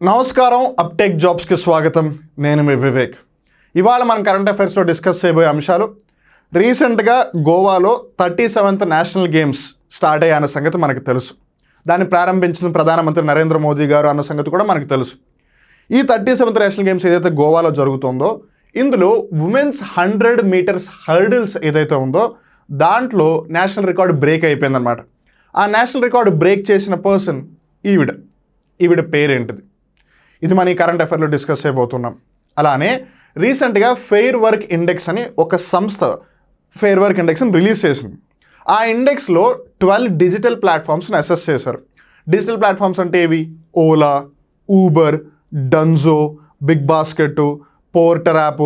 నమస్కారం అప్టెక్ జాబ్స్కి స్వాగతం. నేను మీ వివేక్. ఇవాళ మనం కరెంట్ అఫైర్స్లో డిస్కస్ చేయబోయే అంశాలు, రీసెంట్గా గోవాలో 37th నేషనల్ గేమ్స్ స్టార్ట్ అయ్యాయన్న సంగతి మనకు తెలుసు. దాన్ని ప్రారంభించిన ప్రధానమంత్రి నరేంద్ర మోదీ గారు అన్న సంగతి కూడా మనకు తెలుసు. ఈ 37th నేషనల్ గేమ్స్ ఏదైతే గోవాలో జరుగుతుందో, ఇందులో ఉమెన్స్ 100 మీటర్స్ హర్డిల్స్ ఏదైతే ఉందో దాంట్లో నేషనల్ రికార్డు బ్రేక్ అయిపోయిందనమాట. ఆ నేషనల్ రికార్డు బ్రేక్ చేసిన పర్సన్ ఈవిడ పేరేంటిది, ఇది మన ఈ కరెంట్ అఫైర్లో డిస్కస్ చేయబోతున్నాం. అలానే రీసెంట్గా ఫెయిర్ వర్క్ ఇండెక్స్ అని ఒక సంస్థ ఫెయిర్ వర్క్ ఇండెక్స్ని రిలీజ్ చేసింది. ఆ ఇండెక్స్లో 12 డిజిటల్ ప్లాట్ఫామ్స్ని అసెస్ చేశారు. డిజిటల్ ప్లాట్ఫామ్స్ అంటే ఏవి? Ola, Uber, Dunzo, BigBasket, Porter app,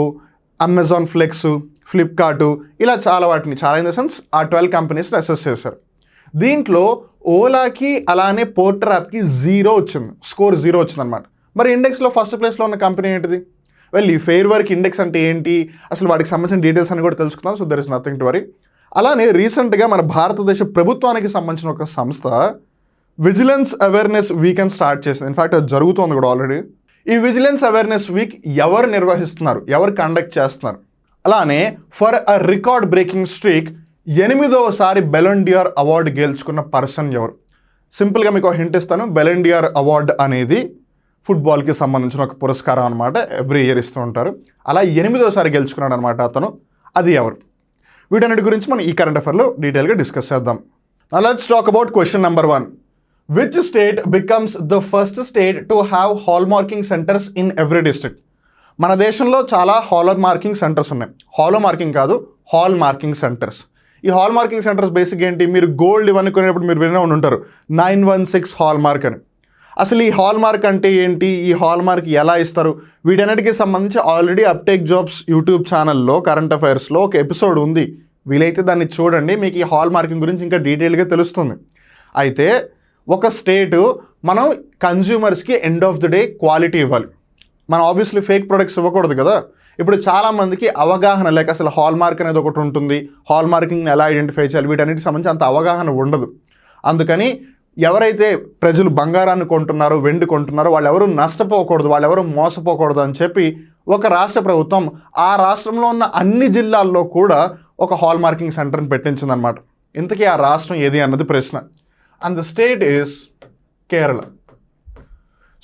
Amazon Flex, Flipkart, ఇలా చాలా ఇన్ ద సెన్స్ ఆ 12 కంపెనీస్ని అసెస్ చేశారు. దీంట్లో ఓలాకి అలానే పోర్టర్ యాప్కి 0 వచ్చింది, స్కోర్ 0 వచ్చిందనమాట. మరి ఇండెక్స్లో ఫస్ట్ ప్లేస్లో ఉన్న కంపెనీ ఏంటిది? ఈ ఫెయిర్ వర్క్ ఇండెక్స్ అంటే ఏంటి, అసలు వాటికి సంబంధించిన డీటెయిల్స్ అని కూడా తెలుసుకుందాం. So there is nothing to worry. అలానే రీసెంట్గా మన భారతదేశ ప్రభుత్వానికి సంబంధించిన ఒక సంస్థ విజిలెన్స్ అవేర్నెస్ వీక్ అని స్టార్ట్ చేసింది. ఇన్ఫ్యాక్ట్ అది జరుగుతోంది కూడా ఆల్రెడీ. ఈ విజిలెన్స్ అవేర్నెస్ వీక్ ఎవరు నిర్వహిస్తున్నారు, ఎవరు కండక్ట్ చేస్తున్నారు? అలానే for a record breaking streak 8వసారి బెలన్ డిఆర్ అవార్డు గెలుచుకున్న పర్సన్ ఎవరు? సింపుల్గా మీకు హింట్ ఇస్తాను. బెలన్ డిఆర్ అవార్డు అనేది ఫుట్బాల్కి సంబంధించిన ఒక పురస్కారం అనమాట. ఎవ్రీ ఇయర్ ఇస్తూ ఉంటారు. అలా 8వసారి గెలుచుకున్నాడు అనమాట అతను. అది ఎవరు? వీటన్నిటి గురించి మనం ఈ కరెంట్ అఫైర్లో డీటెయిల్గా డిస్కస్ చేద్దాం. Let's talk about question number 1. Which state becomes the first state to have hall marking centres in every district? మన దేశంలో చాలా హాల్ మార్కింగ్ సెంటర్స్ ఉన్నాయి. హాలో మార్కింగ్ కాదు, హాల్ మార్కింగ్ సెంటర్స్. ఈ హాల్ మార్కింగ్ సెంటర్స్ బేసిక్ ఏంటి? మీరు gold ఇవన్నీ కొనేటప్పుడు మీరు వినే ఉంటారు 916 హాల్ మార్క్ అని. అసలు ఈ హాల్ మార్క్ అంటే ఏంటి, ఈ హాల్ మార్క్ ఎలా ఇస్తారు, వీటన్నిటికీ సంబంధించి ఆల్రెడీ అప్టేక్ జాబ్స్ యూట్యూబ్ ఛానల్లో కరెంట్ అఫైర్స్లో ఒక ఎపిసోడ్ ఉంది. వీలైతే దాన్ని చూడండి, మీకు ఈ హాల్ మార్కింగ్ గురించి ఇంకా డీటెయిల్గా తెలుస్తుంది. అయితే ఒక స్టేటు మనం కన్జ్యూమర్స్కి end of the day quality ఇవ్వాలి. మనం ఆబ్వియస్లీ ఫేక్ ప్రొడక్ట్స్ ఇవ్వకూడదు కదా. ఇప్పుడు చాలామందికి అవగాహన లేక అసలు హాల్ మార్క్ అనేది ఒకటి ఉంటుంది, హాల్ మార్కింగ్ని ఎలా ఐడెంటిఫై చేయాలి, వీటన్నిటికి సంబంధించి అంత అవగాహన ఉండదు. అందుకని ఎవరైతే ప్రజలు బంగారాన్ని కొంటున్నారో, వెండి కొంటున్నారో, వాళ్ళు ఎవరు నష్టపోకూడదు, వాళ్ళు ఎవరు మోసపోకూడదు అని చెప్పి ఒక రాష్ట్ర ప్రభుత్వం ఆ రాష్ట్రంలో ఉన్న అన్ని జిల్లాల్లో కూడా ఒక హాల్ మార్కింగ్ సెంటర్ని పెట్టించిందనమాట. ఇంతకీ ఆ రాష్ట్రం ఏది అన్నది ప్రశ్న. And the state is Kerala.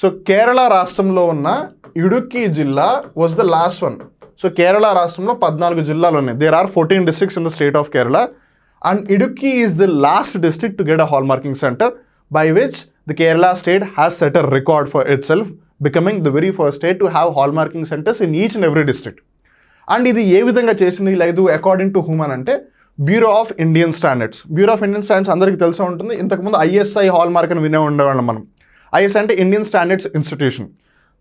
So Kerala రాష్ట్రంలో ఉన్న ఇడుక్కి జిల్లా was the last one. So Kerala రాష్ట్రంలో 14 జిల్లాలు ఉన్నాయి. There are 14 districts in the state of Kerala. And Idukki is the last district to get a hallmarking center, by which the Kerala state has set a record for itself, becoming the very first state to have hallmarking centers in each and every district. And ఇది ఏ విధంగా చేసింది లేదు according to whom అని అంటే bureau of Indian standards. Bureau of Indian standards అందరికీ తెలిసే ఉంటుంది. ఇంతకుముందు ఐఎస్ఐ హాల్ మార్క్ అని వినే ఉండేవాళ్ళం మనం. ఐఎస్ఐ అంటే ఇండియన్ స్టాండర్డ్స్ ఇన్స్టిట్యూషన్.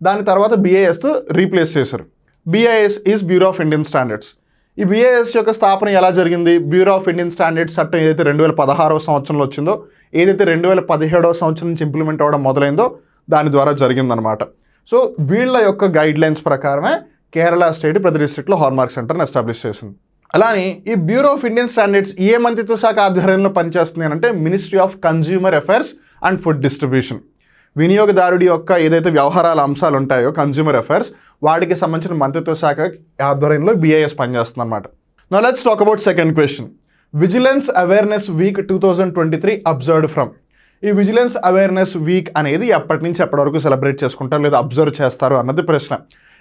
దాని తర్వాత బిఐఎస్తో రీప్లేస్ చేశారు. BIS is bureau of Indian standards. ఈ బిఐఎస్ యొక్క స్థాపన ఎలా జరిగింది? బ్యూరో ఆఫ్ ఇండియన్ స్టాండర్డ్స్ చట్టం ఏదైతే 2016వ సంవత్సరంలో వచ్చిందో, ఏదైతే 2017వ సంవత్సరం నుంచి ఇంప్లిమెంట్ అవ్వడం మొదలైందో దాని ద్వారా జరిగిందనమాట. సో వీళ్ళ యొక్క గైడ్ లైన్స్ ప్రకారమే కేరళ స్టేట్ ప్రతి డిస్ట్రిక్ట్లో హాల్మార్క్ సెంటర్ని ఎస్టాబ్లిష్ చేసింది. అలానే ఈ బ్యూరో ఆఫ్ ఇండియన్ స్టాండర్డ్స్ ఏ మంత్రిత్వ శాఖ ఆధ్వర్యంలో పనిచేస్తుంది అంటే ministry of consumer affairs and food distribution. వినియోగదారుడి యొక్క ఏదైతే వ్యవహారాల అంశాలు ఉంటాయో కన్జ్యూమర్ అఫైర్స్, వాటికి సంబంధించిన మంత్రిత్వ శాఖ ఆధ్వర్యంలో బిఐఎస్ పనిచేస్తుంది అనమాట. Now let's talk about second question. Vigilance awareness week 2023 observed from. ఈ విజిలెన్స్ అవేర్నెస్ వీక్ అనేది ఎప్పటి నుంచి ఎప్పటి వరకు సెలబ్రేట్ చేసుకుంటారు లేదా అబ్జర్వ్ చేస్తారు అన్నది ప్రశ్న.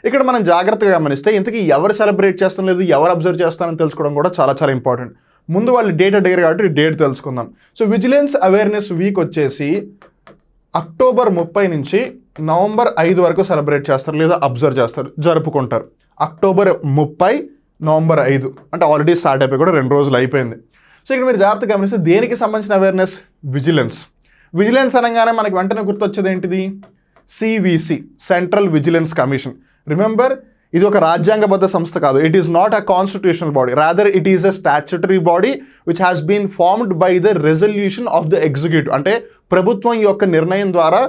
ఇక్కడ మనం జాగ్రత్తగా గమనిస్తే ఇంతకీ ఎవరు సెలబ్రేట్ చేస్తాం లేదు ఎవరు అబ్జర్వ్ చేస్తారని తెలుసుకోవడం కూడా చాలా చాలా ఇంపార్టెంట్. ముందు వాళ్ళు డేట్ అడిగారు కాబట్టి డేట్ తెలుసుకుందాం. సో విజిలెన్స్ అవేర్నెస్ వీక్ వచ్చేసి అక్టోబర్ 30 నుంచి నవంబర్ 5 వరకు సెలబ్రేట్ చేస్తారు లేదా అబ్జర్వ్ చేస్తారు, జరుపుకుంటారు. అక్టోబర్ 30, నవంబర్ 5 అంటే ఆల్రెడీ స్టార్ట్ అయిపోయి కూడా 2 రోజులు అయిపోయింది. సో ఇక్కడ మీరు జాగ్రత్తగా గమనిస్తే దేనికి సంబంధించిన అవేర్నెస్? విజిలెన్స్. విజిలెన్స్ అనగానే మనకి వెంటనే గుర్తొచ్చేది ఏంటిది? CVC, central vigilance commission. Remember, ఇది ఒక రాజ్యాంగబద్ధ సంస్థ కాదు. It is not a constitutional body, rather it is a statutory body which has been formed by the resolution of the executive. అంటే ప్రభుత్వం యొక్క నిర్ణయం ద్వారా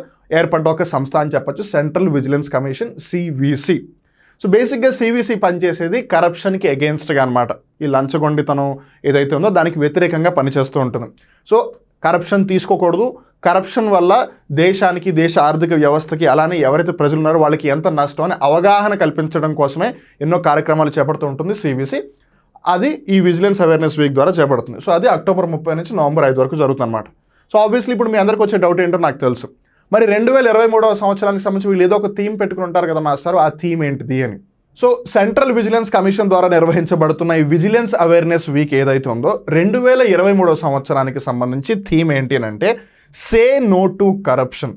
ఏర్పడ్డ ఒక సంస్థ అని చెప్పొచ్చు. Central vigilance commission, CVC. So బేసిక్గా సివిసి పనిచేసేది కరప్షన్కి అగేన్స్ట్గా అనమాట. ఈ లంచగొండితనం ఏదైతే ఉందో దానికి వ్యతిరేకంగా పనిచేస్తూ ఉంటుంది. సో కరప్షన్ తీసుకోకూడదు, కరప్షన్ వల్ల దేశానికి, దేశ ఆర్థిక వ్యవస్థకి, అలానే ఎవరైతే ప్రజలు ఉన్నారో వాళ్ళకి ఎంత నష్టం అని అవగాహన కల్పించడం కోసమే ఎన్నో కార్యక్రమాలు చేపడుతూ ఉంటుంది సిబిసి. అది ఈ విజిలెన్స్ అవేర్నెస్ వీక్ ద్వారా చేపడుతుంది. సో అది అక్టోబర్ 30 నుంచి నవంబర్ 5 వరకు జరుగుతుంది అనమాట. సో ఆబ్వియస్లీ ఇప్పుడు మీ అందరికి వచ్చే డౌట్ ఏంటో నాకు తెలుసు, మరి 2023వ సంవత్సరానికి సంబంధించి వీళ్ళు ఏదో ఒక థీమ్ పెట్టుకుని ఉంటారు కదా మాస్టర్, ఆ థీమ్ ఏంటిది అని. సో సెంట్రల్ విజిలెన్స్ కమిషన్ ద్వారా నిర్వహించబడుతున్న ఈ విజిలెన్స్ అవేర్నెస్ వీక్ ఏదైతే ఉందో 2023వ సంవత్సరానికి సంబంధించి థీమ్ ఏంటి అని అంటే సే నో టు కరప్షన్.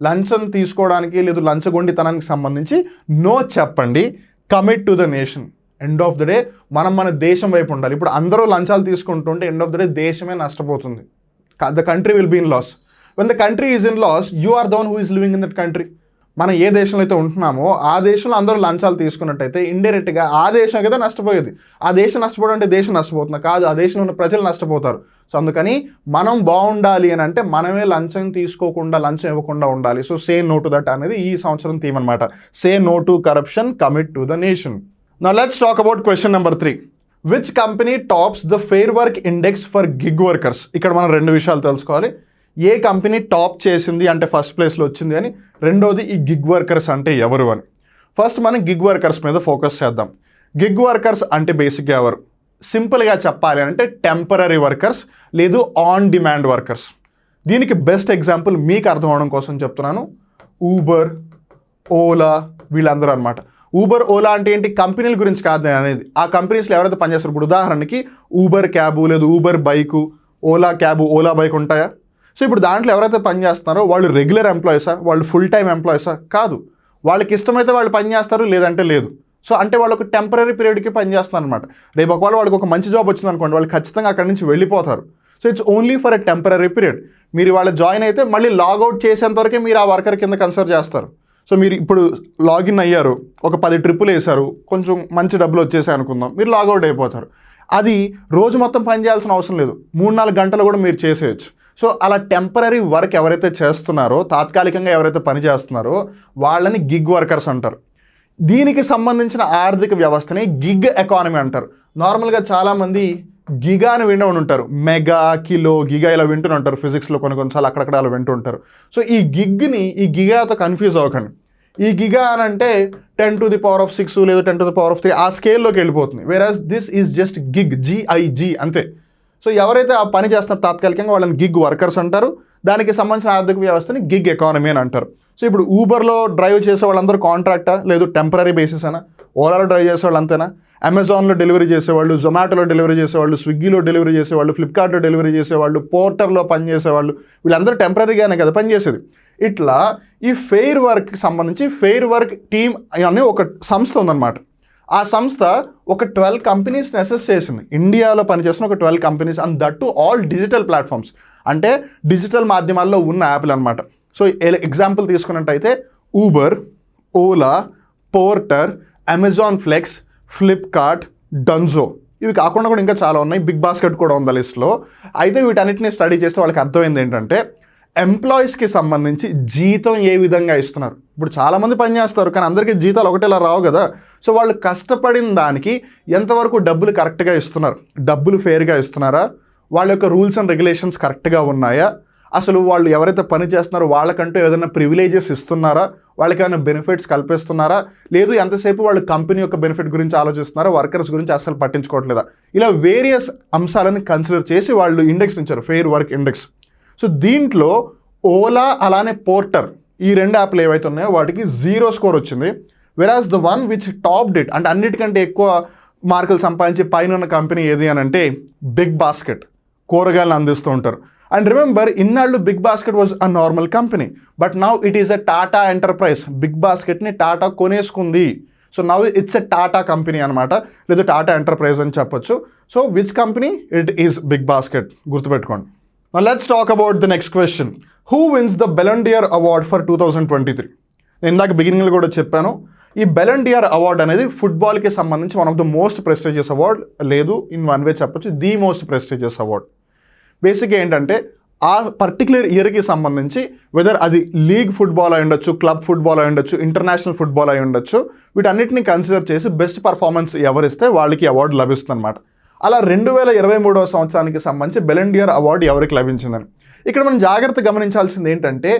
లంచం తీసుకోవడానికి లేదు లంచగొండితనానికి సంబంధించి నో చెప్పండి. Commit to the nation. End of the day మన దేశం వైపు ఉండాలి. ఇప్పుడు అందరూ లంచాలు తీసుకుంటుంటే ఎండ్ ఆఫ్ ద డే దేశమే నష్టపోతుంది. The country will be in loss. When the country is in loss, you are the one who is living in that country. మనం ఏ దేశంలో అయితే ఉంటున్నామో ఆ దేశంలో అందరూ లంచాలు తీసుకున్నట్టయితే ఇండైరెక్ట్గా ఆ దేశం కదా నష్టపోయేది. ఆ దేశం నష్టపోవడం అంటే దేశం నష్టపోతుంది కాదు, ఆ దేశంలో ఉన్న ప్రజలు నష్టపోతారు. సో అందుకని మనం బాగుండాలి అని అంటే మనమే లంచం తీసుకోకుండా, లంచం ఇవ్వకుండా ఉండాలి. So say no to that అనేది ఈ సంవత్సరం థీమ్ అనమాట. Say no to corruption, commit to the nation. Now let's talk about question number 3. Which company tops the fair work index for gig workers? ఇక్కడ మనం రెండు విషయాలు తెలుసుకోవాలి. ఏ కంపెనీ టాప్ చేసింది అంటే ఫస్ట్ ప్లేస్లో వచ్చింది అని, రెండోది ఈ గిగ్ వర్కర్స్ అంటే ఎవరు అని. ఫస్ట్ మనం గిగ్ వర్కర్స్ మీద ఫోకస్ చేద్దాం. గిగ్ వర్కర్స్ అంటే బేసిక్గా ఎవరు? సింపుల్గా చెప్పాలి అంటే టెంపరరీ వర్కర్స్ లేదు ఆన్ డిమాండ్ వర్కర్స్. దీనికి బెస్ట్ ఎగ్జాంపుల్ మీకు అర్థం అవడం కోసం చెప్తున్నాను, ఊబర్, ఓలా వీళ్ళందరూ అనమాట. ఊబర్, ఓలా అంటే ఏంటి? కంపెనీల గురించి కాదు అనేది. ఆ కంపెనీస్లో ఎవరైతే పనిచేస్తారు, ఇప్పుడు ఉదాహరణకి ఊబర్ క్యాబు లేదు Uber bike, Ola cab, Ola bike ఉంటాయా? సో ఇప్పుడు దాంట్లో ఎవరైతే పనిచేస్తున్నారో వాళ్ళు రెగ్యులర్ ఎంప్లాయీసా, వాళ్ళు ఫుల్ టైం ఎంప్లాయీసా? కాదు. వాళ్ళకి ఇష్టమైతే వాళ్ళు పనిచేస్తారు, లేదంటే లేదు. సో అంటే వాళ్ళు ఒక టెంపరీ పీరియడ్కి పనిచేస్తున్నారు అనమాట. రేపు ఒకవేళ వాళ్ళకి ఒక మంచి జాబ్ వచ్చింది అనుకోండి, వాళ్ళు ఖచ్చితంగా అక్కడి నుంచి వెళ్ళిపోతారు. So it's only for a temporary period. మీరు వాళ్ళు జాయిన్ అయితే మళ్ళీ లాగౌట్ చేసేంత వరకే మీరు ఆ వర్కర్ కింద కన్సిడర్ చేస్తారు. సో మీరు ఇప్పుడు లాగిన్ అయ్యారు, ఒక 10 ట్రిప్పులు వేశారు, కొంచెం మంచి డబ్బులు వచ్చేసాయి అనుకుందాం, మీరు లాగౌట్ అయిపోతారు. అది రోజు మొత్తం పని చేయాల్సిన అవసరం లేదు, 3-4 గంటలు కూడా మీరు చేసేయచ్చు. సో అలా టెంపరీ వర్క్ ఎవరైతే చేస్తున్నారో, తాత్కాలికంగా ఎవరైతే పని చేస్తున్నారో వాళ్ళని గిగ్ వర్కర్స్ అంటారు. దీనికి సంబంధించిన ఆర్థిక వ్యవస్థని గిగ్ ఎకానమీ అంటారు. నార్మల్గా చాలామంది గిగా అని వింటూ ఉంటారు, మెగా, కిలో, గిగా ఇలా వింటూనే ఉంటారు. ఫిజిక్స్లో కొన్నిసార్లు అక్కడక్కడ అలా వింటూ ఉంటారు. సో ఈ గిగ్ని ఈ గిగాతో కన్ఫ్యూజ్ అవ్వకండి. ఈ గిగా అని అంటే 10⁶ లేదా 10⁻³ ఆ స్కేల్లోకి వెళ్ళిపోతుంది. Whereas this is just gig, GIG అంతే. సో ఎవరైతే ఆ పని చేస్తారో తాత్కాలికంగా వాళ్ళని గిగ్ వర్కర్స్ అంటారు. దానికి సంబంధించిన ఆర్థిక వ్యవస్థని గిగ్ ఎకానమీ అని అంటారు. సో ఇప్పుడు ఊబర్లో డ్రైవ్ చేసే వాళ్ళందరూ కాంట్రాక్టా లేదు టెంపరీ బేసిస్ అయినా? ఓలాలో డ్రైవ్ చేసేవాళ్ళు అంతేనా? అమెజాన్లో డెలివరీ చేసేవాళ్ళు, జొమాటోలో డెలివరీ చేసేవాళ్ళు, స్విగ్గీలో డెలివరీ చేసేవాళ్ళు, ఫ్లిప్కార్ట్లో డెలివరీ చేసేవాళ్ళు, పోర్టర్లో పనిచేసేవాళ్ళు, వీళ్ళందరూ టెంపరీగానే కదా పనిచేసేది. ఇట్లా ఈ ఫెయిర్ వర్క్కి సంబంధించి ఫెయిర్ వర్క్ టీమ్ అనే ఒక సంస్థ ఉందన్నమాట. ఆ సంస్థ ఒక 12 కంపెనీస్ని అసెస్ చేసింది. ఇండియాలో పనిచేస్తున్న ఒక 12 companies, and that too all digital platforms, అంటే డిజిటల్ మాధ్యమాల్లో ఉన్న యాప్లు అనమాట. సో ఎగ్జాంపుల్ తీసుకున్నట్టయితే Uber, Ola, Porter, Amazon Flex, Flipkart, Dunzo, ఇవి కాకుండా కూడా ఇంకా చాలా ఉన్నాయి. బిగ్ బాస్కెట్ కూడా ఉంది లిస్ట్లో. అయితే వీటన్నిటిని స్టడీ చేస్తే వాళ్ళకి అర్థమైంది ఏంటంటే ఎంప్లాయీస్కి సంబంధించి జీతం ఏ విధంగా ఇస్తున్నారు. ఇప్పుడు చాలామంది పని చేస్తారు కానీ అందరికీ జీతాలు ఒకటేలా రావు కదా. సో వాళ్ళు కష్టపడిన దానికి ఎంతవరకు డబ్బులు కరెక్ట్గా ఇస్తున్నారు, డబ్బులు ఫెయిర్గా ఇస్తున్నారా, వాళ్ళ యొక్క రూల్స్ అండ్ రెగ్యులేషన్స్ కరెక్ట్గా ఉన్నాయా, అసలు వాళ్ళు ఎవరైతే పని చేస్తున్నారో వాళ్ళకంటూ ఏదైనా ప్రివిలేజెస్ ఇస్తున్నారా, వాళ్ళకి ఏమైనా బెనిఫిట్స్ కల్పిస్తున్నారా, లేదు ఎంతసేపు వాళ్ళు కంపెనీ యొక్క బెనిఫిట్ గురించి ఆలోచిస్తున్నారా, వర్కర్స్ గురించి అసలు పట్టించుకోవట్లేదా, ఇలా వేరియస్ అంశాలను కన్సిడర్ చేసి వాళ్ళు ఇండెక్స్ ఇచ్చారు, ఫెయిర్ వర్క్ ఇండెక్స్. సో దీంట్లో ఓలా అలానే పోర్టర్ ఈ 2 యాప్లు ఏవైతే ఉన్నాయో వాటికి 0 స్కోర్ వచ్చింది. వెరాజ్ the one which topped it, అంటే అన్నిటికంటే ఎక్కువ మార్కులు సంపాదించి పైన ఉన్న కంపెనీ ఏది అని అంటే బిగ్ బాస్కెట్, కూరగాయలను అందిస్తూ ఉంటారు. అండ్ రిమెంబర్, ఇన్నాళ్ళు big basket was a normal company, but now it is a Tata enterprise. Big బాస్కెట్ని టాటా కొనేసుకుంది. So now it's a Tata company అనమాట, లేదా టాటా ఎంటర్ప్రైజ్ అని చెప్పొచ్చు. So which company? It is big basket, గుర్తుపెట్టుకోండి. Now let's talk about the next question. Who wins the Ballon d'Or award for 2023? నేను ఇందాక బిగినింగ్లో కూడా చెప్పాను, ఈ బెలన్ డిఆర్ అవార్డ్ అనేది ఫుట్బాల్కి సంబంధించి one of the most prestigious award, లేదు ఇన్ వన్ వే చెప్పొచ్చు ది మోస్ట్ ప్రెస్టీజియస్ అవార్డ్. బేసిక్గా ఏంటంటే ఆ పర్టికులర్ ఇయర్కి సంబంధించి వెదర్ అది లీగ్ ఫుట్బాల్ అయి ఉండొచ్చు, క్లబ్ ఫుట్బాల్ అయి ఉండొచ్చు, ఇంటర్నేషనల్ ఫుట్బాల్ అయి ఉండొచ్చు, వీటన్నిటిని కన్సిడర్ చేసి బెస్ట్ పర్ఫార్మెన్స్ ఎవరిస్తే వాళ్ళకి అవార్డు లభిస్తుంది అనమాట. అలా 2023వ సంవత్సరానికి సంబంధించి బెలన్ డిఆర్ అవార్డు ఎవరికి లభించిందని. ఇక్కడ మనం జాగ్రత్త గమనించాల్సింది ఏంటంటే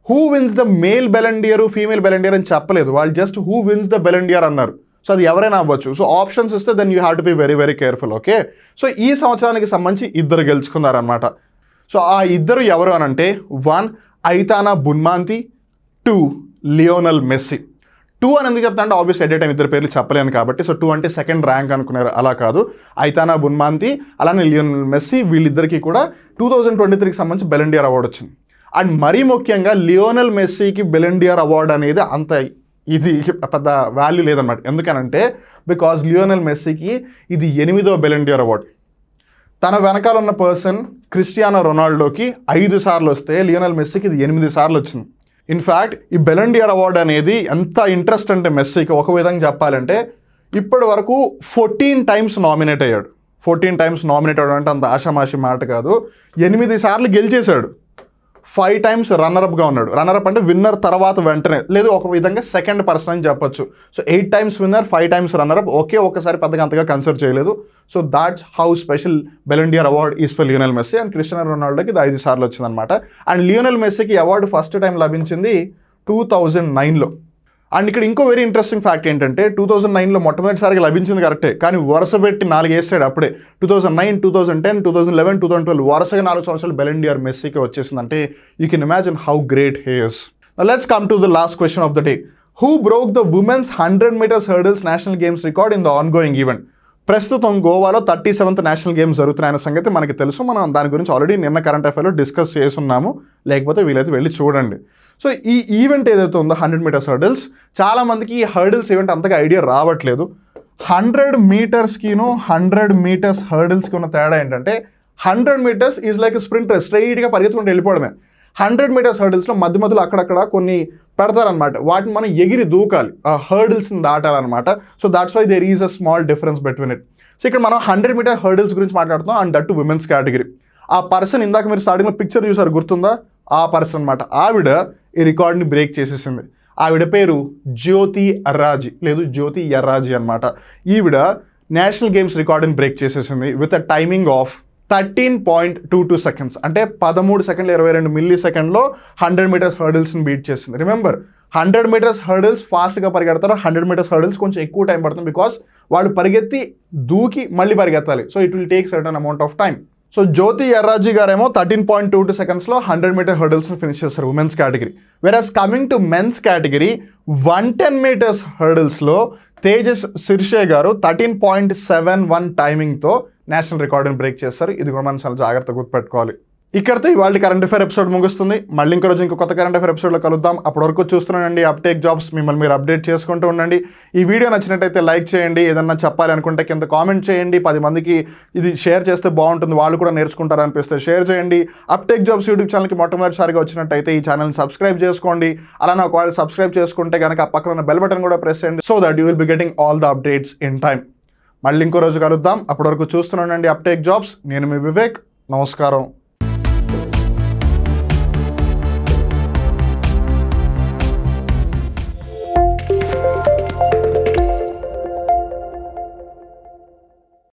who wins the male Ballon d'Or female Ballon d'Or అని చెప్పలేదు, వాళ్ళు just who wins the Ballon d'Or అన్నారు. సో అది ఎవరైనా అవ్వచ్చు. సో ఆప్షన్స్ ఇస్తే then you have to be very very careful. Okay, so ఈ సంవత్సరానికి సంబంధించి ఇద్దరు గెలుచుకున్నారనమాట. సో ఆ ఇద్దరు ఎవరు అని అంటే 1 ఐతానా బున్మాంతి, 2 లియోనల్ మెస్సీ. 2 అని ఎందుకు చెప్తా అంటే ఆబ్వియస్ ఎట్ ఏ టైం ఇద్దరు పేర్లు చెప్పలేను కాబట్టి. సో 2 అంటే సెకండ్ ర్యాంక్ అనుకున్నారు, అలా కాదు. ఐతానా బున్మాంతి అలానే లియోనల్ మెస్సీ వీళ్ళిద్దరికీ కూడా 2023కి సంబంధించి బెలండియర్ అవార్డు వచ్చింది. అండ్ మరీ ముఖ్యంగా లియోనల్ మెస్సీకి బెలండియర్ అవార్డు అనేది అంత ఇది పెద్ద వాల్యూ లేదన్నమాట. ఎందుకనంటే బికాజ్ లియోనల్ మెస్సీకి ఇది 8వ బెలండియర్ అవార్డు. తన వెనకాల ఉన్న పర్సన్ క్రిస్టియానో రొనాల్డోకి 5 సార్లు వస్తే లియోనల్ మెస్సీకి ఇది 8 సార్లు వచ్చింది. ఇన్ఫ్యాక్ట్ ఈ బెలండియర్ అవార్డు అనేది ఎంత ఇంట్రెస్ట్ అంటే మెస్సీకి ఒక విధంగా చెప్పాలంటే ఇప్పటి వరకు 14 టైమ్స్ నామినేట్ అయ్యాడు. 14 టైమ్స్ నామినేట్ అవ్వడం అంటే అంత ఆషామాషి మాట కాదు. 8 సార్లు గెలిచేశాడు. 5 టైమ్స్ రన్నరప్గా ఉన్నాడు. రన్నరప్ అంటే విన్నర్ తర్వాత వెంటనే, లేదు ఒక విధంగా సెకండ్ పర్సన్ అని చెప్పొచ్చు. So 8 times winner, 5 times runner up, ఒక్కసారి పెద్దగా అంతగా కన్సిడర్ చేయలేదు. So that's how special Ballon d'Or award is for Lionel Messi. And Cristiano రొనాల్డోకి ఇది 5 సార్లు వచ్చిందనమాట. అండ్ లియోనల్ మెస్సీకి అవార్డు ఫస్ట్ టైం లభించింది 2009లో. అండ్ ఇక్కడ ఇంకో వెరీ ఇంట్రెస్టింగ్ ఫ్యాక్ట్ ఏంటంటే 2009లో మొట్టమొదటిసారిగా లభించింది కరెక్టే, కానీ వరుస పెట్టి 4 వేసాడు అప్పుడే. 2009, 2010, 2011, 2012 వరుసగా 4 సంవత్సరాలు బెలండియర్ మెస్సీకి వచ్చేసింది. అంటే you can imagine how great he is. Let's come to the last question of the day. Who broke the women's 100 metres hurdles national games record in the ongoing event? ప్రస్తుతం గోవాలో 37th నేషనల్ గేమ్స్ జరుగుతున్నాయన్న సంగతి మనకి తెలుసు. మనం దాని గురించి already నిన్న current అఫైర్లో discuss చేసున్నాము, లేకపోతే వీలైతే వెళ్ళి చూడండి. సో ఈ ఈవెంట్ ఏదైతే ఉందో 100 మీటర్స్ హర్డిల్స్, చాలామందికి ఈ హర్డిల్స్ ఈవెంట్ అంతగా ఐడియా రావట్లేదు. 100 మీటర్స్కిను 100 మీటర్స్ హర్డిల్స్కి ఉన్న తేడా ఏంటంటే 100 మీటర్స్ ఈజ్ లైక్ స్ప్రింటర్, స్ట్రైట్గా పరిగెత్తుకుంటూ వెళ్ళిపోవడమే. 100 మీటర్స్ హర్డిల్స్లో మధ్యలో అక్కడక్కడ కొన్ని పెడతారనమాట, వాటిని మనం ఎగిరి దూకాలి, ఆ హర్డిల్స్ని దాటాలన్నమాట. So that's why there is a small difference between it. So ఇక్కడ మనం 100 మీటర్ హర్డిల్స్ గురించి మాట్లాడుతున్నాం, and that to women's category. ఆ పర్సన్ ఇందాక మీరు స్టార్టింగ్లో పిక్చర్ చూసారు, గుర్తుందా? ఆ పర్సన్ అనమాట. ఆవిడ ఈ రికార్డ్ని బ్రేక్ చేసేసింది. ఆవిడ పేరు జ్యోతి ఎర్రాజీ, లేదు జ్యోతి ఎర్రాజీ అనమాట. ఈవిడ నేషనల్ గేమ్స్ రికార్డుని బ్రేక్ చేసేసింది with a timing of 13.22 seconds. అంటే 13 సెకండ్ల 22 మిల్లీ సెకండ్లో 100 మీటర్స్ హర్డిల్స్ని బీట్ చేసింది. రిమెంబర్ 100 మీటర్స్ హర్డిల్స్ ఫాస్ట్గా పరిగెడతారు, 100 మీటర్స్ హర్డిల్స్ కొంచెం ఎక్కువ టైం పడుతుంది, బికాస్ వాళ్ళు పరిగెత్తి దూకి మళ్ళీ పరిగెత్తాలి. So it will take certain amount of time. So Jyoti Yarraji గారేమో 13.22 సెకండ్స్లో 100 మీటర్ హర్డిల్స్ని ఫినిష్ చేస్తారు women's category. Whereas coming to men's category 110 meters హర్డిల్స్లో తేజస్ సిర్షే గారు 13.71 టైమింగ్తో నేషనల్ రికార్డుని బ్రేక్ చేస్తారు. ఇది కూడా మనం చాలా జాగ్రత్తగా గుర్తుపెట్టుకోవాలి. ఇక్కడితో ఇవాళ కరెంట్ అఫైర్ ఎపిసోడ్ ముగుస్తుంది. మళ్ళీ ఇంకో రోజు ఇంకో కొత్త కరెంట్ అఫైర్ ఎపిసోడ్లో కలుద్దాం. అప్పటి వరకు చూస్తున్నానండి అప్టేక్ జాబ్స్. మిమ్మల్ని మీరు అప్డేట్ చేసుకుంటూ ఉండండి. ఈ వీడియో నచ్చినట్టయితే లైక్ చేయండి. ఏదన్నా చెప్పాలి అనుకుంటే కింద కామెంట్ చేయండి. 10 మందికి ఇది షేర్ చేస్తే బాగుంటుంది, వాళ్ళు కూడా నేర్చుకుంటారు అనిపిస్తే షేర్ చేయండి. అప్టేక్ జాబ్స్ యూట్యూబ్ ఛానల్కి మొట్టమొదటిసారిగా వచ్చినట్టయితే ఈ ఛానల్ని సబ్స్క్రైబ్ చేసుకోండి. అలానే ఒకవేళ సబ్స్క్రైబ్ చేసుకుంటే కనుక పక్కన ఉన్న బెల్ బటన్ కూడా ప్రెస్ చేయండి, so that you will be getting all the updates in time. మళ్ళీ ఇంకో రోజు కలుద్దాం. అప్పటి వరకు చూస్తున్నానండి అప్టేక్ జాబ్స్. నేను మీ వివేక్. నమస్కారం.